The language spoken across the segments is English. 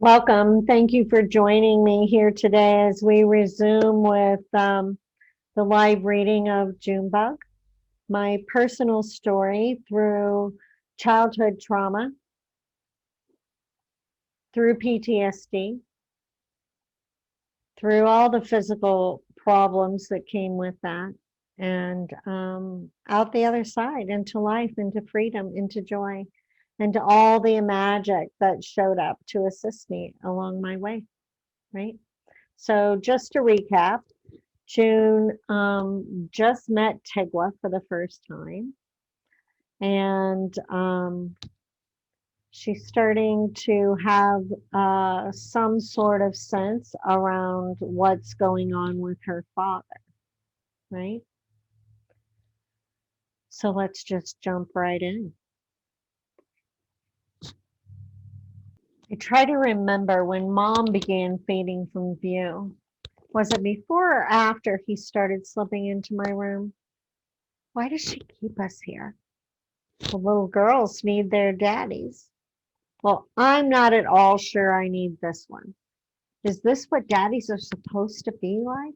Welcome. Thank you for joining me here today as we resume with the live reading of Junebug, my personal story through childhood trauma, through PTSD, through all the physical problems that came with that, and out the other side into life, into freedom, into joy, and to all the magic that showed up to assist me along my way, right? So just to recap, June just met Tegwa for the first time, and she's starting to have some sort of sense around what's going on with her father, right? So let's just jump right in. I try to remember when Mom began fading from view. Was it before or after he started slipping into my room? Why does she keep us here? The little girls need their daddies. Well, I'm not at all sure I need this one. Is this what daddies are supposed to be like?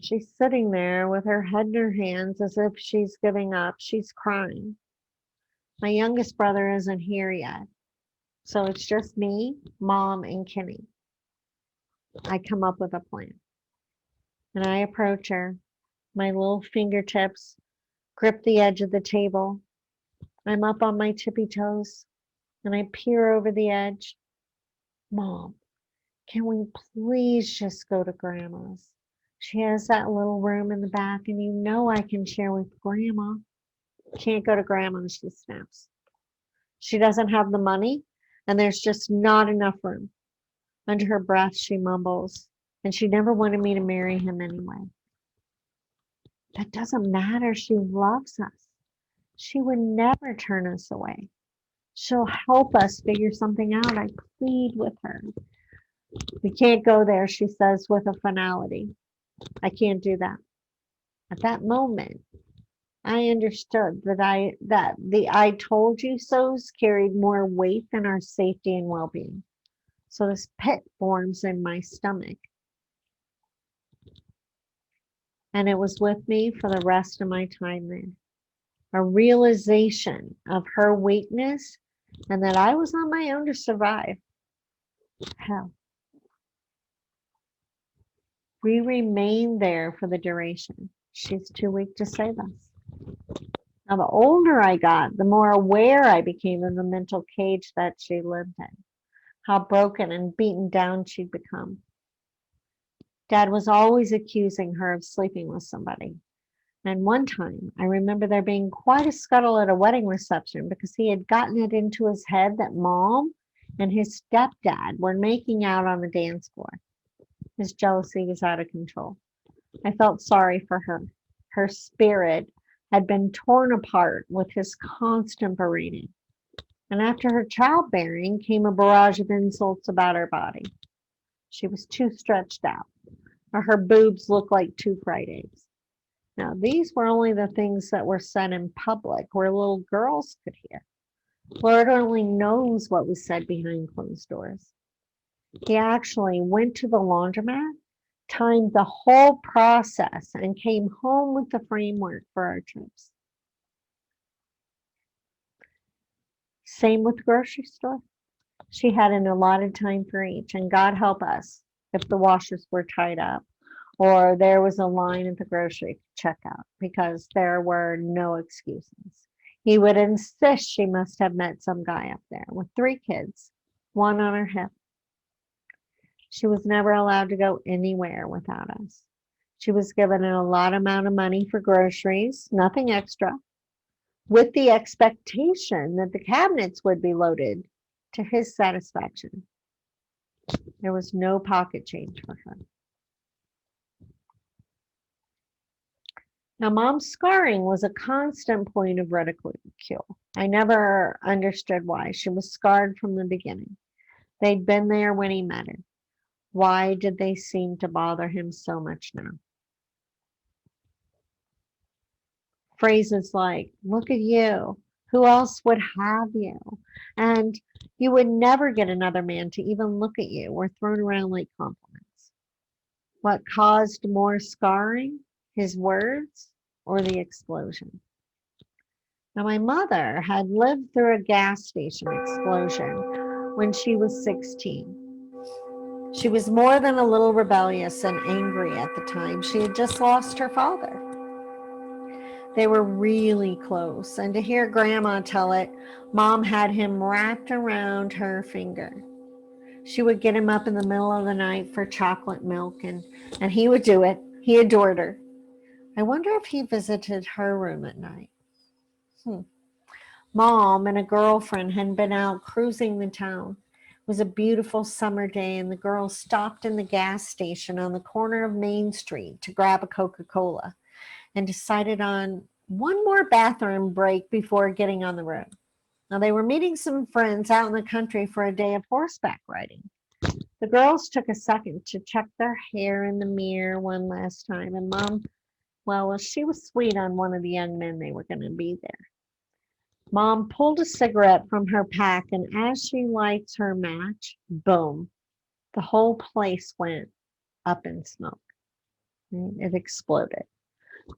She's sitting there with her head in her hands as if she's giving up. She's crying. My youngest brother isn't here yet. So it's just me, Mom, and Kenny. I come up with a plan. And I approach her. My little fingertips grip the edge of the table. I'm up on my tippy toes and I peer over the edge. Mom, can we please just go to Grandma's? She has that little room in the back, and you know I can share with Grandma. Can't go to Grandma's, she snaps. She doesn't have the money, and there's just not enough room. Under her breath, she mumbles, and she never wanted me to marry him anyway. That doesn't matter. She loves us. She would never turn us away. She'll help us figure something out. I plead with her. We can't go there, she says with a finality. I can't do that. At that moment, I understood that the I told you so's carried more weight than our safety and well-being. So this pit forms in my stomach. And it was with me for the rest of my time there. A realization of her weakness and that I was on my own to survive. Hell. We remained there for the duration. She's too weak to save us. Now, the older I got, the more aware I became of the mental cage that she lived in, how broken and beaten down she'd become. Dad was always accusing her of sleeping with somebody. And one time, I remember there being quite a scuttle at a wedding reception because he had gotten it into his head that Mom and his stepdad were making out on the dance floor. His jealousy was out of control. I felt sorry for her. Her spirit had been torn apart with his constant berating. And after her childbearing came a barrage of insults about her body. She was too stretched out, or her boobs looked like 2 fried eggs. Now, these were only the things that were said in public where little girls could hear. Lord only knows what was said behind closed doors. He actually went to the laundromat, timed the whole process, and came home with the framework for our trips. Same with the grocery store. She had an allotted time for each, and God help us if the washers were tied up or there was a line at the grocery checkout because there were no excuses. He would insist she must have met some guy up there with 3 kids, one on her hip. She was never allowed to go anywhere without us. She was given an allotted amount of money for groceries, nothing extra, with the expectation that the cabinets would be loaded to his satisfaction. There was no pocket change for her. Now, Mom's scarring was a constant point of ridicule. I never understood why. She was scarred from the beginning. They'd been there when he met her. Why did they seem to bother him so much now? Phrases like, look at you, Who else would have you? And you would never get another man to even look at you or thrown around like compliments. What caused more scarring? His words or the explosion? Now, my mother had lived through a gas station explosion when she was 16. She was more than a little rebellious and angry at the time. She had just lost her father. They were really close, and to hear Grandma tell it, Mom had him wrapped around her finger. She would get him up in the middle of the night for chocolate milk, and he would do it. He adored her. I wonder if he visited her room at night. Mom and a girlfriend had been out cruising the town. It was a beautiful summer day, and the girls stopped in the gas station on the corner of Main Street to grab a Coca-Cola and decided on one more bathroom break before getting on the road. Now, they were meeting some friends out in the country for a day of horseback riding. The girls took a second to check their hair in the mirror one last time, and Mom, well, she was sweet on one of the young men they were going to be there. Mom pulled a cigarette from her pack, and as she lights her match, boom, the whole place went up in smoke. It exploded.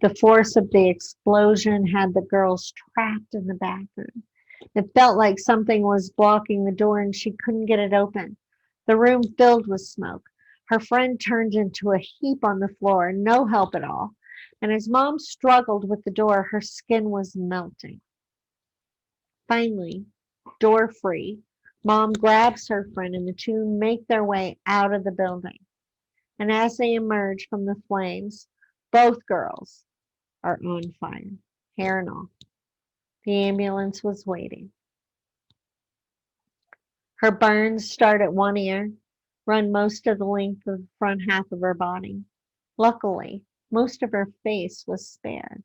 The force of the explosion had the girls trapped in the bathroom. It felt like something was blocking the door and she couldn't get it open. The room filled with smoke. Her friend turned into a heap on the floor, no help at all. And as Mom struggled with the door, her skin was melting. Finally, door free, Mom grabs her friend and the two make their way out of the building. And as they emerge from the flames, both girls are on fire, hair and all. The ambulance was waiting. Her burns start at one ear, run most of the length of the front half of her body. Luckily, most of her face was spared.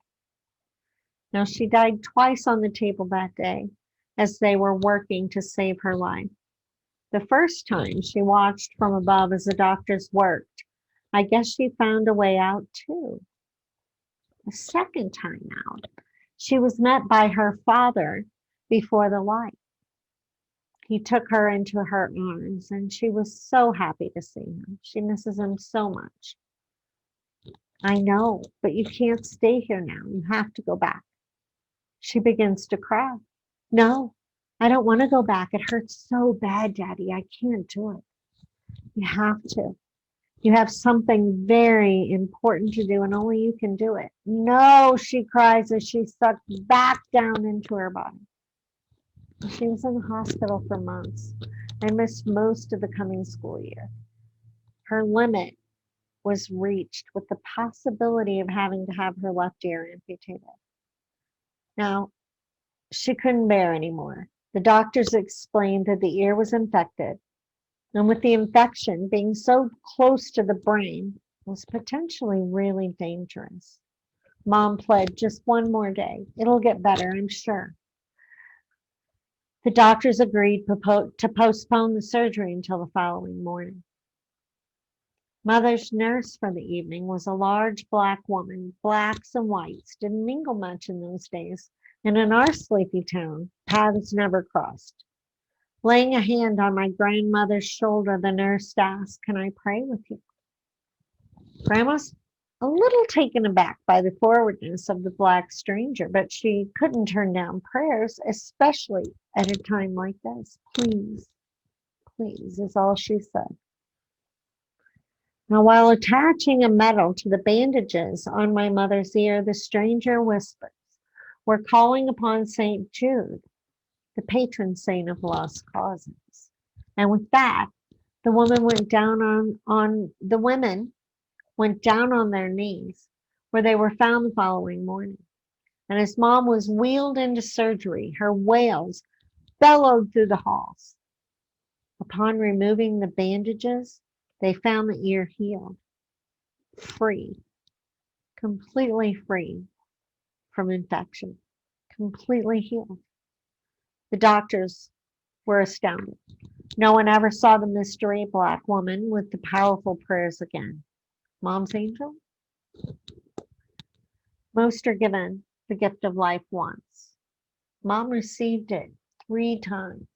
Now, she died twice on the table that day as they were working to save her life. The first time she watched from above as the doctors worked. I guess she found a way out too. The second time out, she was met by her father before the light. He took her into her arms, and she was so happy to see him. She misses him so much. I know, but you can't stay here now. You have to go back. She begins to cry. No, I don't want to go back. It hurts so bad, Daddy. I can't do it. You have to. You have something very important to do, and only you can do it. No, she cries as she sucked back down into her body. She was in the hospital for months and missed most of the coming school year. Her limit was reached with the possibility of having to have her left ear amputated. Now, she couldn't bear anymore. The doctors explained that the ear was infected, and with the infection being so close to the brain, was potentially really dangerous. Mom pled just one more day. It'll get better, I'm sure. The doctors agreed to postpone the surgery until the following morning. Mother's nurse for the evening was a large black woman. Blacks and whites didn't mingle much in those days, and in our sleepy town, paths never crossed. Laying a hand on my grandmother's shoulder, the nurse asked, "Can I pray with you?" Grandma's a little taken aback by the forwardness of the black stranger, but she couldn't turn down prayers, especially at a time like this. Please, please, is all she said. Now, while attaching a medal to the bandages on my mother's ear, the stranger whispers, "We're calling upon St. Jude, the patron saint of lost causes." And with that, the women went down on their knees, where they were found the following morning. And as Mom was wheeled into surgery, her wails bellowed through the halls. Upon removing the bandages, they found the ear healed, free, completely free from infection, completely healed. The doctors were astounded. No one ever saw the mystery black woman with the powerful prayers again. Mom's angel? Most are given the gift of life once. Mom received it 3 times,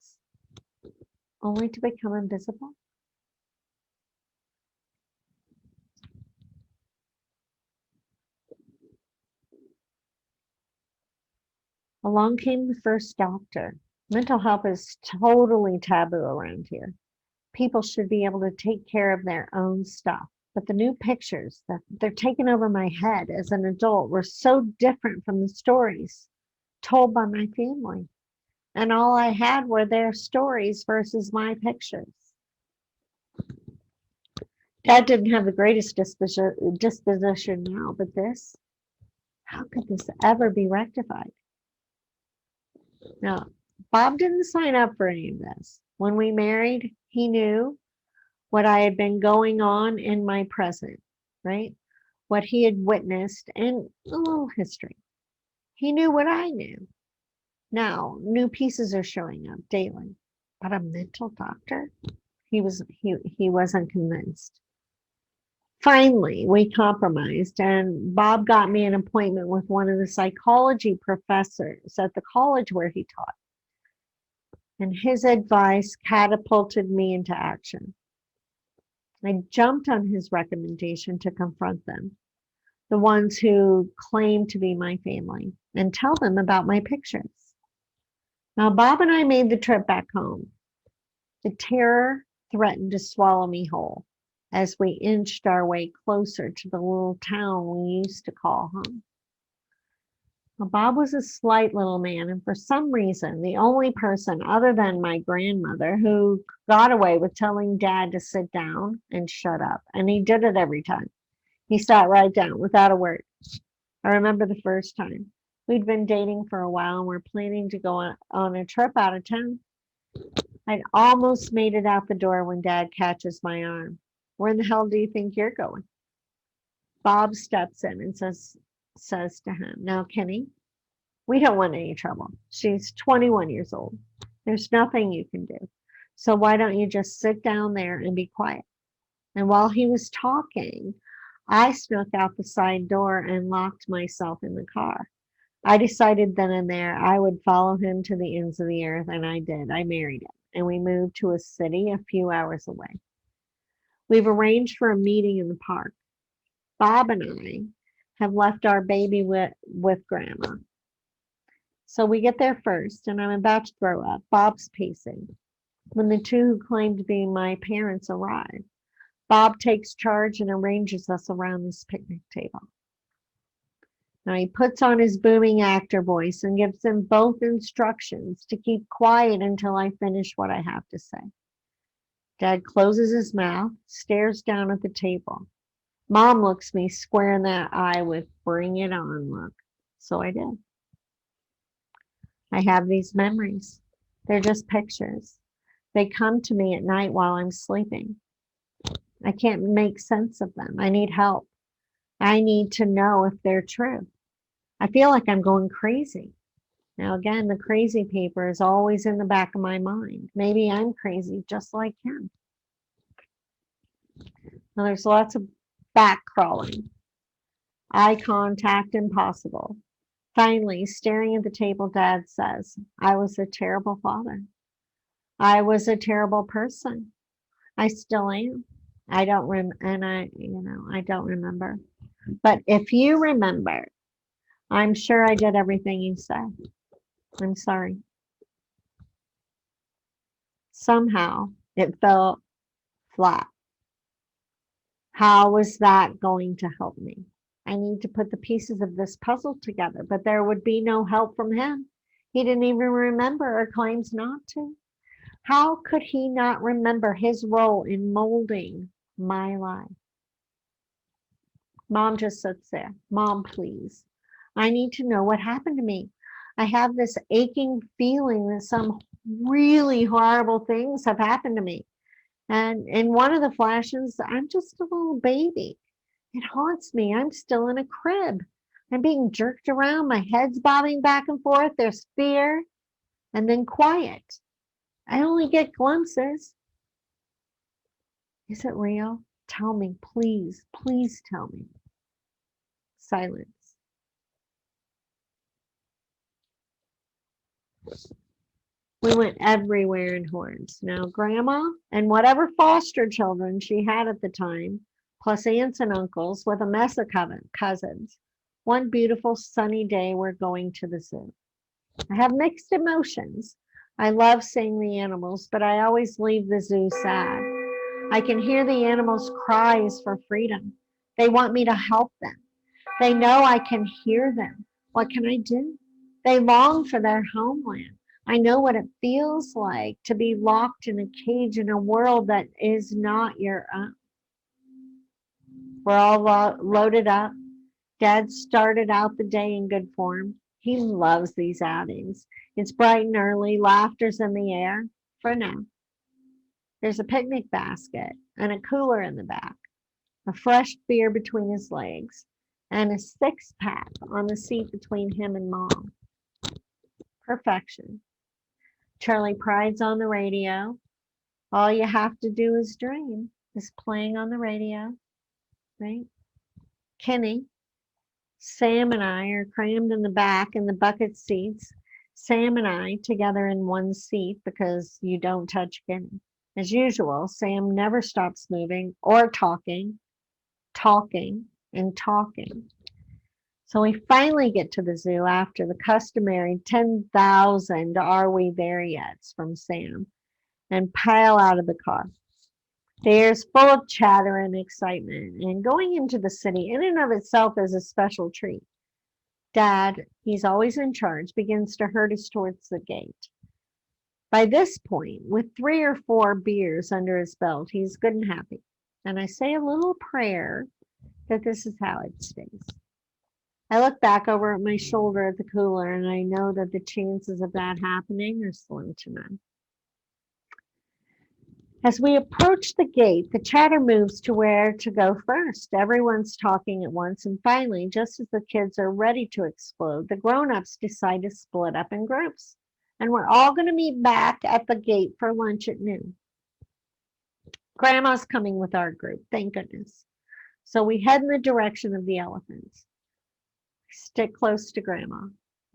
only to become invisible. Along came the first doctor. Mental health is totally taboo around here. People should be able to take care of their own stuff. But the new pictures that they're taking over my head as an adult were so different from the stories told by my family. And all I had were their stories versus my pictures. Dad didn't have the greatest disposition now, but this, how could this ever be rectified? Now, Bob didn't sign up for any of this. When we married, he knew what I had been going on in my present, right? What he had witnessed and a little history. He knew what I knew. Now, new pieces are showing up daily. But a mental doctor? He wasn't convinced. Finally, we compromised, and Bob got me an appointment with one of the psychology professors at the college where he taught. And his advice catapulted me into action. I jumped on his recommendation to confront them, the ones who claimed to be my family, and tell them about my pictures. Now, Bob and I made the trip back home. The terror threatened to swallow me whole as we inched our way closer to the little town we used to call home. Well, Bob was a slight little man, and for some reason, the only person other than my grandmother who got away with telling Dad to sit down and shut up. And he did it every time. He sat right down without a word. I remember the first time. We'd been dating for a while and we're planning to go on a trip out of town. I'd almost made it out the door when Dad catches my arm. Where in the hell do you think you're going? Bob steps in and says to him, now, Kenny, we don't want any trouble. She's 21 years old. There's nothing you can do. So why don't you just sit down there and be quiet? And while he was talking, I snuck out the side door and locked myself in the car. I decided then and there I would follow him to the ends of the earth, and I did. I married him, and we moved to a city a few hours away. We've arranged for a meeting in the park. Bob and I have left our baby with Grandma. So we get there first, and I'm about to throw up. Bob's pacing. When the two who claim to be my parents arrive, Bob takes charge and arranges us around this picnic table. Now he puts on his booming actor voice and gives them both instructions to keep quiet until I finish what I have to say. Dad closes his mouth, stares down at the table. Mom looks me square in the eye with bring it on look. So I did. I have these memories. They're just pictures. They come to me at night while I'm sleeping. I can't make sense of them. I need help. I need to know if they're true. I feel like I'm going crazy. Now, again, the crazy paper is always in the back of my mind. Maybe I'm crazy just like him. Now, there's lots of back crawling. Eye contact impossible. Finally, staring at the table, Dad says, I was a terrible father. I was a terrible person. I still am. I don't remember. But if you remember, I'm sure I did everything you said. I'm sorry. Somehow it felt flat. How was that going to help me? I need to put the pieces of this puzzle together, but there would be no help from him. He didn't even remember or claims not to. How could he not remember his role in molding my life? Mom just sits there. Mom, please. I need to know what happened to me. I have this aching feeling that some really horrible things have happened to me. And in one of the flashes, I'm just a little baby. It haunts me. I'm still in a crib. I'm being jerked around. My head's bobbing back and forth. There's fear and then quiet. I only get glimpses. Is it real? Tell me, please, please tell me. Silence. We went everywhere in hordes. Now, Grandma and whatever foster children she had at the time, plus aunts and uncles with a mess of cousins. One beautiful sunny day, we're going to the zoo. I have mixed emotions. I love seeing the animals, but I always leave the zoo sad. I can hear the animals' cries for freedom. They want me to help them. They know I can hear them. What can I do? They long for their homeland. I know what it feels like to be locked in a cage in a world that is not your own. We're all loaded up. Dad started out the day in good form. He loves these outings. It's bright and early, laughter's in the air. For now, there's a picnic basket and a cooler in the back, a fresh beer between his legs, and a six-pack on the seat between him and Mom. Perfection. Charlie prides on the radio. All you have to do is dream is playing on the radio, right? Kenny, Sam and I are crammed in the back in the bucket seats. Sam and I together in one seat because you don't touch Kenny. As usual, Sam never stops moving or talking, and talking. So we finally get to the zoo after the customary 10,000 "Are we there yet?" from Sam and pile out of the car. The air's full of chatter and excitement, and going into the city in and of itself is a special treat. Dad, he's always in charge, begins to herd us towards the gate. By this point, with 3 or 4 beers under his belt, he's good and happy. And I say a little prayer that this is how it stays. I look back over at my shoulder at the cooler, and I know that the chances of that happening are slim to none. As we approach the gate, the chatter moves to where to go first. Everyone's talking at once, and finally, just as the kids are ready to explode, the grown-ups decide to split up in groups. And we're all going to meet back at the gate for lunch at noon. Grandma's coming with our group, thank goodness. So we head in the direction of the elephants. Stick close to Grandma.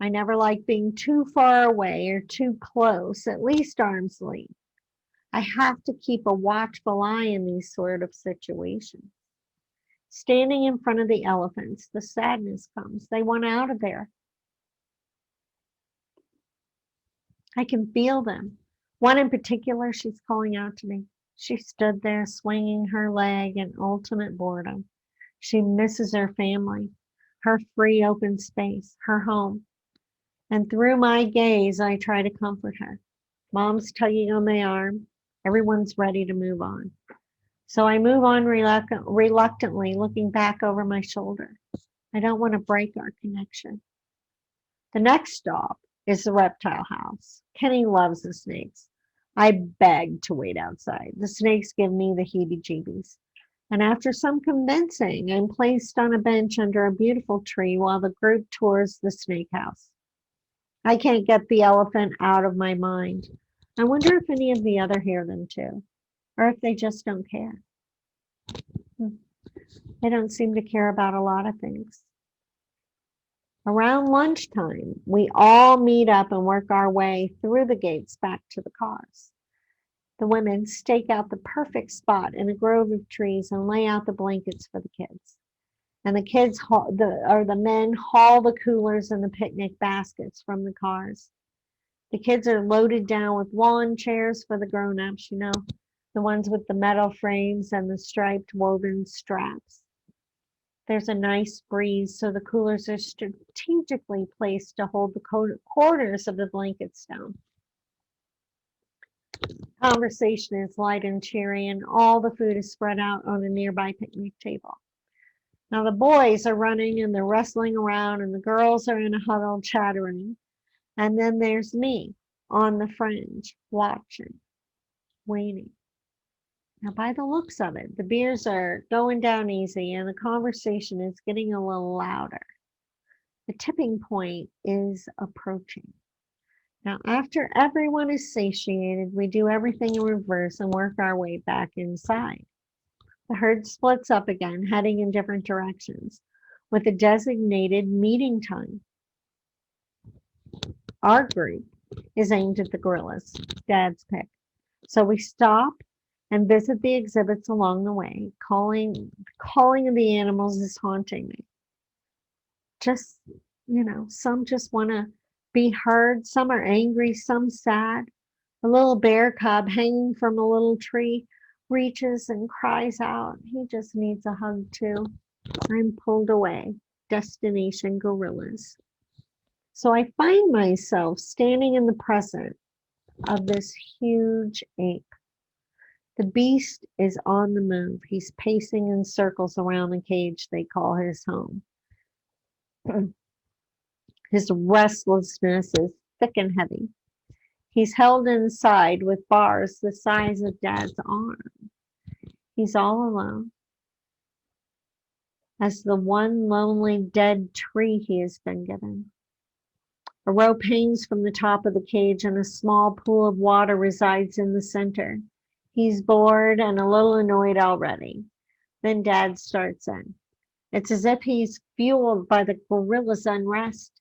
I never like being too far away or too close, at least arm's length. I have to keep a watchful eye in these sort of situations. Standing in front of the elephants, the sadness comes. They want out of there. I can feel them. One in particular, she's calling out to me. She stood there swinging her leg in ultimate boredom. She misses her family, her free open space, her home. And through my gaze, I try to comfort her. Mom's tugging on my arm. Everyone's ready to move on. So I move on reluctantly, looking back over my shoulder. I don't want to break our connection. The next stop is the reptile house. Kenny loves the snakes. I beg to wait outside. The snakes give me the heebie-jeebies. And after some convincing, I'm placed on a bench under a beautiful tree while the group tours the snake house. I can't get the elephant out of my mind. I wonder if any of the other hear them too, or if they just don't care. They don't seem to care about a lot of things. Around lunchtime, we all meet up and work our way through the gates back to the cars. The women stake out the perfect spot in a grove of trees and lay out the blankets for the kids. And the men haul the coolers and the picnic baskets from the cars. The kids are loaded down with lawn chairs for the grown-ups, the ones with the metal frames and the striped woven straps. There's a nice breeze, so the coolers are strategically placed to hold the corners of the blankets down. Conversation is light and cheery, and all the food is spread out on a nearby picnic table. Now the boys are running and they're wrestling around, and the girls are in a huddle chattering. And then there's me on the fringe, watching, waiting. Now, by the looks of it, the beers are going down easy and the conversation is getting a little louder. The tipping point is approaching. Now, after everyone is satiated, we do everything in reverse and work our way back inside. The herd splits up again, heading in different directions, with a designated meeting time. Our group is aimed at the gorillas, Dad's pick. So we stop and visit the exhibits along the way. Calling of the animals is haunting me. Just, some just want to be heard. Some are angry, some sad. A little bear cub hanging from a little tree reaches and cries out. He just needs a hug too. I'm pulled away. Destination gorillas. So I find myself standing in the presence of this huge ape. The beast is on the move. He's pacing in circles around the cage they call his home. His restlessness is thick and heavy. He's held inside with bars the size of Dad's arm. He's all alone. As the one lonely dead tree he has been given. A rope hangs from the top of the cage and a small pool of water resides in the center. He's bored and a little annoyed already. Then Dad starts in. It's as if he's fueled by the gorilla's unrest.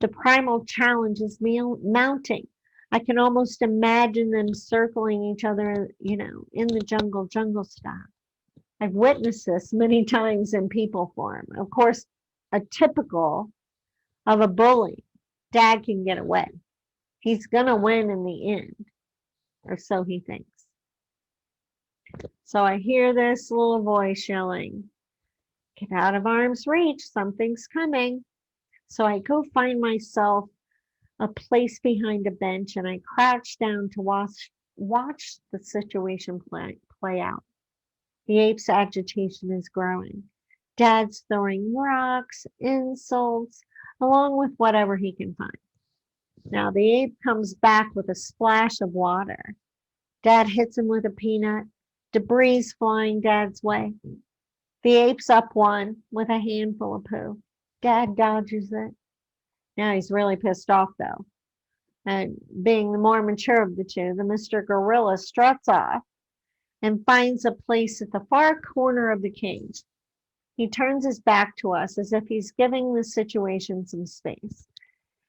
The primal challenge is mounting. I can almost imagine them circling each other, in the jungle style. I've witnessed this many times in people form. Of course, a typical of a bully. Dad can get away. He's going to win in the end, or so he thinks. So I hear this little voice yelling, "Get out of arm's reach, something's coming." So I go find myself a place behind a bench and I crouch down to watch the situation play out. The ape's agitation is growing. Dad's throwing rocks, insults, along with whatever he can find. Now the ape comes back with a splash of water. Dad hits him with a peanut, debris flying Dad's way. The ape's up one with a handful of poo. Dad dodges it. Now he's really pissed off though. And being the more mature of the two, the Mr. Gorilla struts off and finds a place at the far corner of the cage. He turns his back to us as if he's giving the situation some space.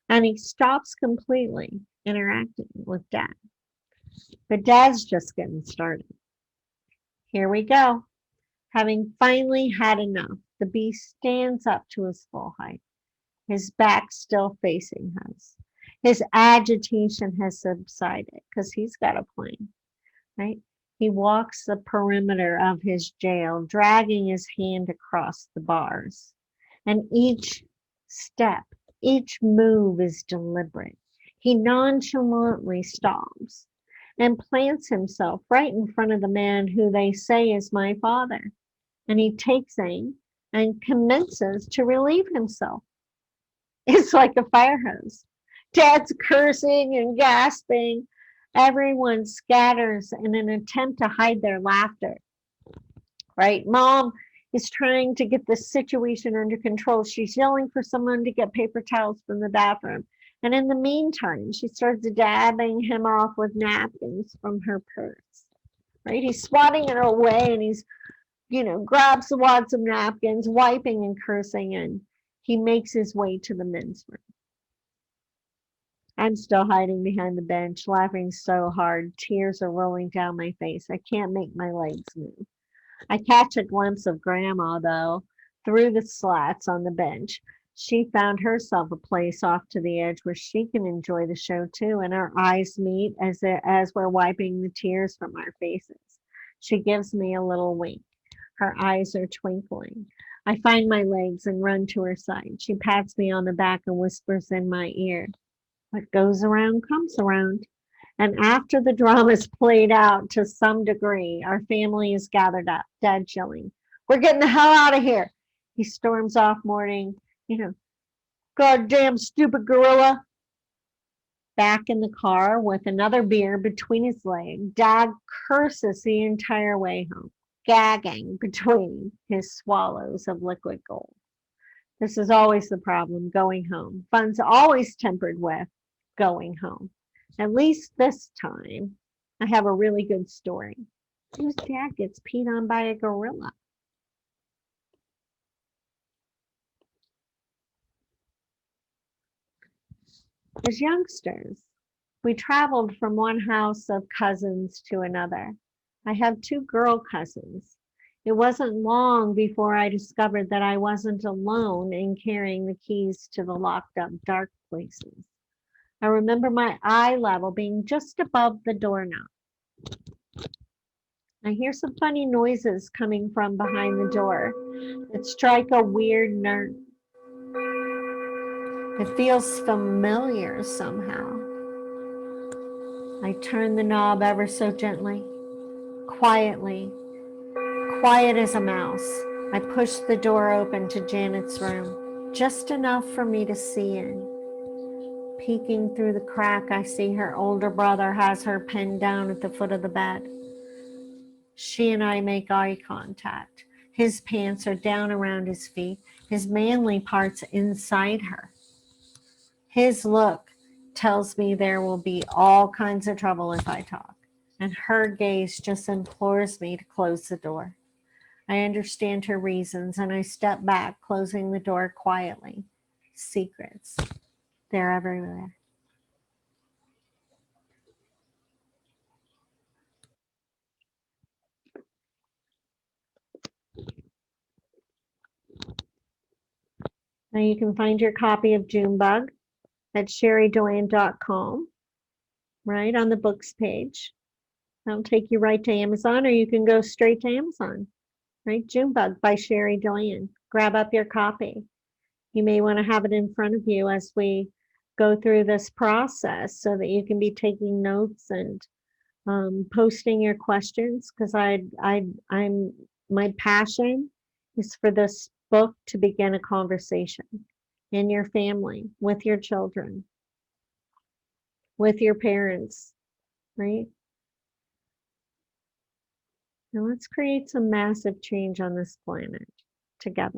And he stops completely interacting with Dad. But Dad's just getting started. Here we go. Having finally had enough, the beast stands up to his full height, his back still facing us. His agitation has subsided because he's got a plan, right? He walks the perimeter of his jail, dragging his hand across the bars. And each step, each move is deliberate. He nonchalantly stomps and plants himself right in front of the man who they say is my father. And he takes aim and commences to relieve himself. It's like a fire hose. Dad's cursing and gasping. Everyone scatters in an attempt to hide their laughter. Right? Mom is trying to get the situation under control. She's yelling for someone to get paper towels from the bathroom. And in the meantime, she starts dabbing him off with napkins from her purse. Right? He's swatting it away and he's, grabs the wads of napkins, wiping and cursing, and he makes his way to the men's room. I'm still hiding behind the bench, laughing so hard, tears are rolling down my face. I can't make my legs move. I catch a glimpse of Grandma, though, through the slats on the bench. She found herself a place off to the edge where she can enjoy the show too, and our eyes meet as we're wiping the tears from our faces. She gives me a little wink. Her eyes are twinkling. I find my legs and run to her side. She pats me on the back and whispers in my ear, "What goes around comes around." And after the drama's played out to some degree, our family is gathered up, Dad chilling. "We're getting the hell out of here." He storms off, mourning, "Goddamn stupid gorilla." Back in the car with another beer between his legs, Dad curses the entire way home, gagging between his swallows of liquid gold. This is always the problem, going home. Fun's always tempered with going home. At least this time, I have a really good story. Whose dad gets peed on by a gorilla? As youngsters, We traveled from one house of cousins to another. I have two girl cousins. It wasn't long before I discovered that I wasn't alone in carrying the keys to the locked up dark places. I remember my eye level being just above the doorknob. I hear some funny noises coming from behind the door that strike a weird nerve. It feels familiar somehow. I turn the knob ever so gently, quietly, quiet as a mouse. I push the door open to Janet's room, just enough for me to see in. Peeking through the crack, I see her older brother has her pinned down at the foot of the bed. She and I make eye contact. His pants are down around his feet, his manly parts inside her. His look tells me there will be all kinds of trouble if I talk, and her gaze just implores me to close the door. I understand her reasons, and I step back, closing the door quietly. Secrets. They're everywhere. Now you can find your copy of Junebug at CherieDoyen.com, right on the books page. That'll take you right to Amazon, or you can go straight to Amazon, right? Junebug by Cherie Doyen. Grab up your copy. You may want to have it in front of you as we go through this process so that you can be taking notes and posting your questions, because my passion is for this book to begin a conversation in your family, with your children, with your parents, right? Now let's create some massive change on this planet together.